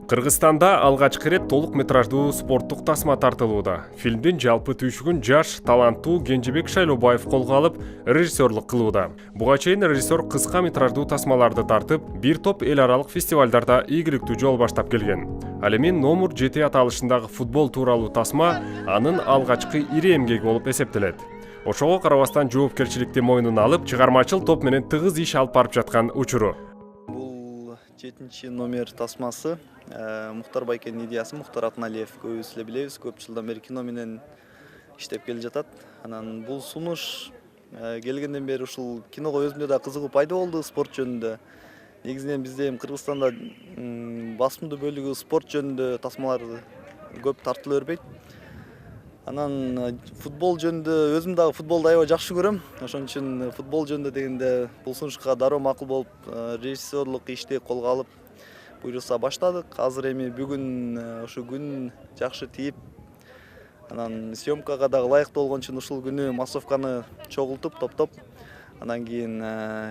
Кыргызстанда алгачкы ирет толук метраждуу спорттук тасма тартылууда. Фильмдин жалпы түйшүгүн жаш, таланттуу Кенжебек Шайлообаев колго алып, режиссерлук кылууда. Буга чейин режиссер кыска метраждуу тасмаларды тартып, бир топ эл аралык фестивалдарда ийгиликтүү жол баштап келген. Ал эми номер 7 аталышындагы футбол тууралуу тасма анын алгачкы ири эмгеги болуп эсептелет. Ошого карабастан жоопкерчиликти мойнуна алып, чыгармачыл топ менен тыгыз иш алып барып жаткан учуру. Бул 7 номер тасмасы Мухтар Байкенин идеясы. Мухтар Атналиев көбүбүз эле билебиз, көп жылдан бери кино менен иштеп келе жатат. Анан бул сунуш келгенден бери ушул киного өзүмдө да кызыгуу пайда болду спорт жөнүндө. Негизинен бизде эми Кыргызстанда басымдуу бөлүгү спорт жөнүндө тасмалар көп тартыла бербейт. Анан футбол жөнүндө өзүм дагы футболду аябай жакшы көрөм. Ошон үчүн футбол жөнүндө дегенде бул сунушка дароо макул болуп, режиссерлук ишти колго алып буйруса баштадык. Азыр эми бүгүн ушу күн жакшы тийип, анан съемкага дагы лайыктуу болгон үчүн ушул күнү массовканы чогултуп, топтоп, анан кийин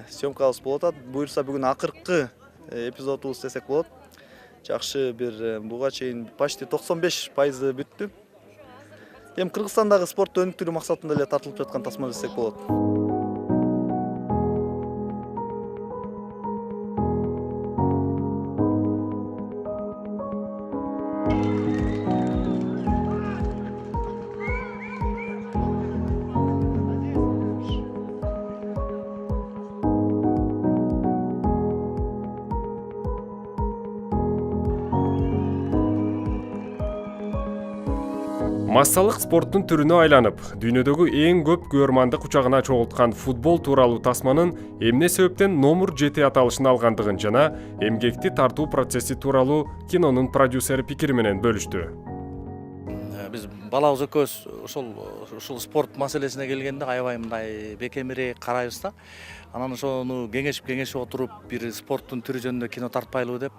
съемкабыз болуп атат. Буйруса бүгүн акыркы эпизодубуз десек болот. Жакшы бир буга чейин почти 95% бүттү. Эми Кыргызстандагы спортту өнүктүрүү максатында эле тартылып жаткан тасма десек болот. Массалык спорттун түрүнө айланып, дүйнөдөгү эң көп көрмандык учагына чогулткан футбол тууралуу тасманын эмне себептен номер 7 аталышын алгандыгын жана эмгекти тартуу процесси тууралуу кинонун продюсери пикири менен бөлүштү. Биз балабыз экөөбүз ушул спорт маселесине келгенде аябай мындай бекемирээк карайбыз да. Анан ошону кеңешип отуруп, бир спорттун түрү жөнүндө кино тартпайлыбы деп,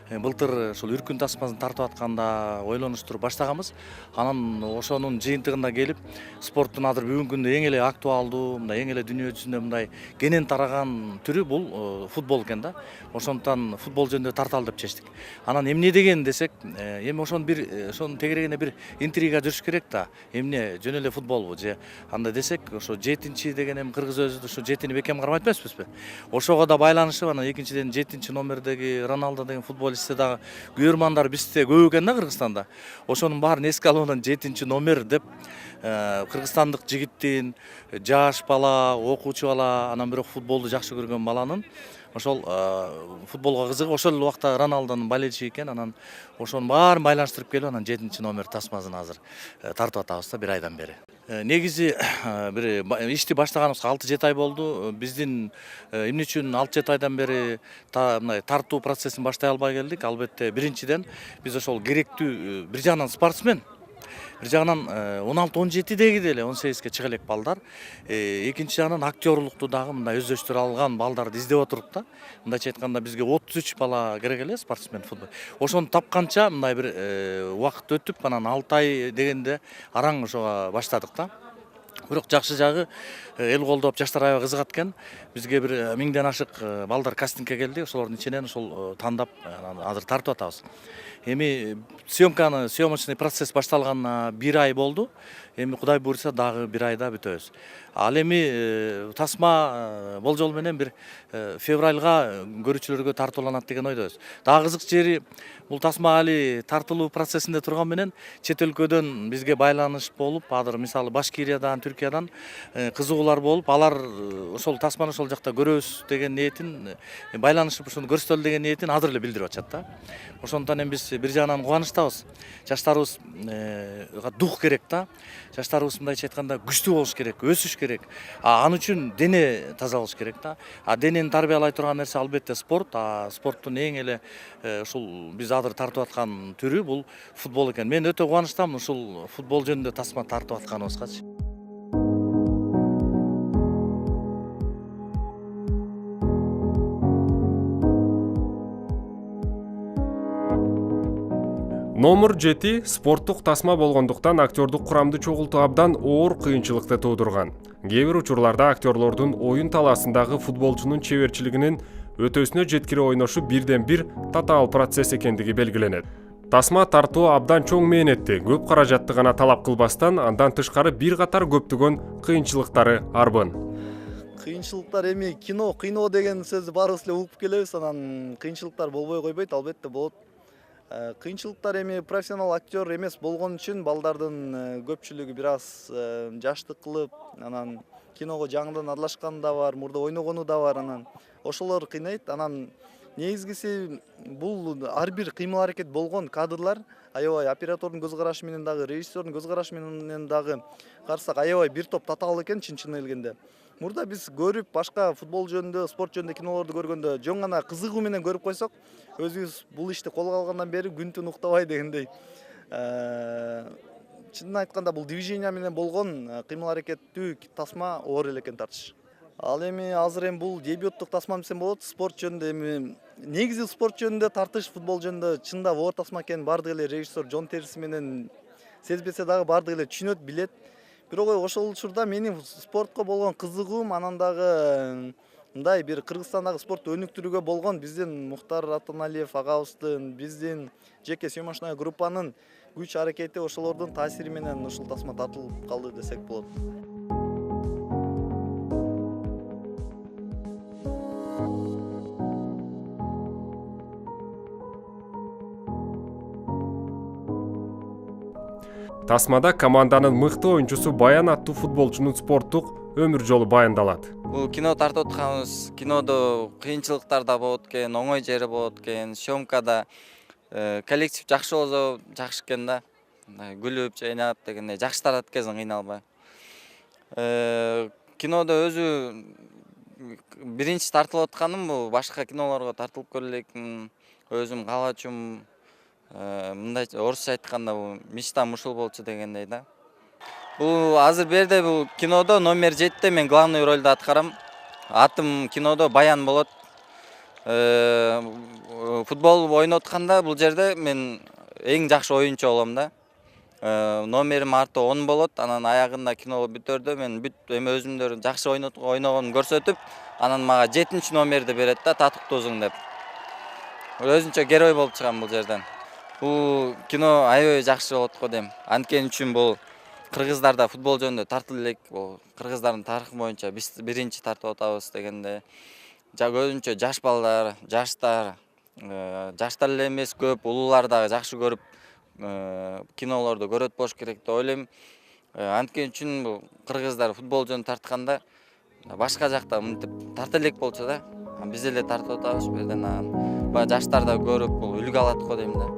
былтыр ушул үркүн тасмасын тартып атканда ойлонуштуруп баштаганбыз. Анан ошонун жыйынтыгында келип, спорттун азыр бүгүнкү күндө эң эле актуалдуу, мындай эң эле дүйнө жүзүндө мындай кенен тараган түрү бул футбол экен да. Ошондуктан футбол жөнүндө тарталы деп чечтик. Анан эмне деген десек, эми ошонун тегерегине бир интрига жүрүш керек да. Эмне жөн эле футболбу же анда десек, ошо 7 деген эми кыргыз өзү ошо 7-ни бекем кармайт эмеспизби? Ошого да байланышып, анан экинчиден 7 номердеги Роналдо деген футболистте дагы көрөрмандар бизде көп экен да Кыргызстанда. Ошонун баарын эске алып анан 7 номер деп кыргызстандык жигиттин, жаш бала, окуучу бала, анан бирок футболду жакшы көргөн баланын ошол футболго кызыгып, ошол эле убакта Роналдонун болельшиги экен, анан ошонун баарын байланыштырып келип, анан 7 номер тасмасын азыр тартып атабыз да, бир айдан бери. Негизи бир ишти баштаганыбызга 6-7 ай болду. Биздин эмне үчүн 6-7 айдан бери мындай тартуу процессин баштай албай келдик? Албетте, биринчиден биз ошол керектүү бир жагынан спортсмен, бир жагынан 16-17деги деле 18ге чыга элек балдар, экинчи жагынан актерлукту дагы мындай өздөштүрө алган балдарды издеп отуруп да. Мындайча айтканда бизге 33 бала керек эле спортсмен футбол. Ошону тапканча мындай бир убакыт өтүп, анан 6 ай дегенде араң ошого баштадык да. Бирок жакшы жагы эл колдоп, жаштар аябай кызыгат экен. Бизге бир 1000ден ашык балдар кастингке келди. Ошолордун ичинен ошол тандап азыр тартып атабыз. Эми съемочный процесс башталганына 1 ай болду. Эми Кудай буйруса дагы 1 айда бүтөбүз. Ал эми тасма болжол менен бир февралга көрүүчүлөргө тартууланат деген ойдобуз. Дагы кызык жери, бул тасма али тартылуу процессинде турган менен чет өлкөдөн бизге байланыш болуп, азыр мисалы Башкириядан, Түркиядан кызыгуулар болуп, алар ошол тасманы ошол жакта көрөбүз деген ниетин, байланышып ошону көрсөтөлү деген ниетин азыр эле билдирип атышат да. Ошондуктан эми биз бир жагынан кубанычтабыз. Жаштарыбыз дух керек да. Жаштарыбыз мындайча айтканда күчтүү болуш керек, өсүш керек. Ал үчүн дене таза болуш керек да. Денени тарбиялай турган нерсе албетте спорт. Спорттун эң эле ушул биз азыр тартып аткан түрү бул футбол экен. Мен өтө кубанычтамын ушул футбол жөнүндө тасма тартып атканыбызгачы. Номер 7 спорттук тасма болгондуктан актёрдук курамды чогултуу абдан оор кыйынчылыкты туудурган. Кээ бир учурларда актерлордун оюн талаасындагы футболчунун чеберчилигинин өтөсүнө жеткире ойношу бирден бир татаал процесс экендиги белгиленет. Тасма тартуу абдан чоң мээнетти, көп каражатты гана талап кылбастан, андан тышкары бир катар көптөгөн кыйынчылыктары арбын. Кыйынчылыктар эми кино деген сөздү баарыбыз эле угуп келебиз, анан кыйынчылыктар болбой койбойт, албетте болот. Кыйынчылыктар эми профессионал актер эмес болгон үчүн балдардын көпчүлүгү бир аз жаштык кылып, анан киного жаңыдан аралашканы да бар, мурда ойногону да бар, анан ошолор кыйнайт. Анан негизгиси бул ар бир кыймыл аракет болгон кадрлар аябай оператордун көз карашы менен дагы, режиссердун көз карашы менен дагы карасак аябай бир топ татаал экен чын келгенде. Мурда биз көрүп, башка футбол жөнүндө, спорт жөнүндө кинолорду көргөндө жөн гана кызыгуу менен көрүп койсок, өзүбүз бул ишти колго алгандан бери күн түн уктабай дегендей. Чынын айтканда бул движение менен болгон кыймыл аракеттүү тасма оор эле экен тартыш. Ал эми азыр бул дебюттук тасма десем болот. Спорт жөнүндө эми негизи спорт жөнүндө тартыш, футбол жөнүндө чындап оор тасма экенин баардык эле режиссер Жон Терси менен сезбесе дагы баардык эле түшүнөт, билет. Бирок ошол учурда менин спортко болгон кызыгуум, анан дагы мындай бир Кыргызстандагы спортту өнүктүрүүгө болгон биздин Мухтар Атаналиев агабыздын, биздин жеке съемочная группанын күч аракети, ошолордун таасири менен ушул тасма тартылып калды десек болот. Тасмада команданын мыкты оюнчусу Баян аттуу футболчунун спорттук өмүр жолу баяндалат. Бул кино тартып атканыбыз, кинодо кыйынчылыктар да болот экен, оңой жери болот экен, съемкада коллектив жакшы болсо жакшы экен да. Күлүп, жайнап дегендей жакшы тартат экенсиң, кыйналбай. Кинодо өзү биринчи тартылып атканым бул башка кинолорго тартылып көрөлөкмүн. Өзүм каалачумун. Мындай орусча айтканда бул мечтам ушул болчу дегендей да. Бул азыр берде бул кинодо номер 7-те мен главный ролду аткарам. Атым кинодо Баян болот. Футбол ойноп атканда бул жерде мен эң жакшы оюнчу болом да. Номерим арты 10 болот. Анан аягында кино бүтөрдө мен эми өзүмдөр жакшы ойногонун көрсөтүп, анан мага 7-чи номерди берет да, татыктуусуң деп. Өзүнчө герой болуп чыгам бул жерден. Бул кино аябай жакшы болот го дейм. Анткени үчүн бул кыргыздарда футбол жөнүндө тартып элек, бул кыргыздардын тарыхы боюнча биз биринчи тартып атабыз дегенде. Көбүнчө жаш балдар, жаштар эле эмес, көп улуулар дагы жакшы көрүп кинолорду көрөт болуш керек деп ойлойм. Анткени үчүн бул кыргыздар футбол жөнүндө тартканда башка жакта мынтип тарта элек болчу да. Биз эле тартып атабыз бу жерден. Баягы жаштар да көрүп бул үлгү алат го дейм да.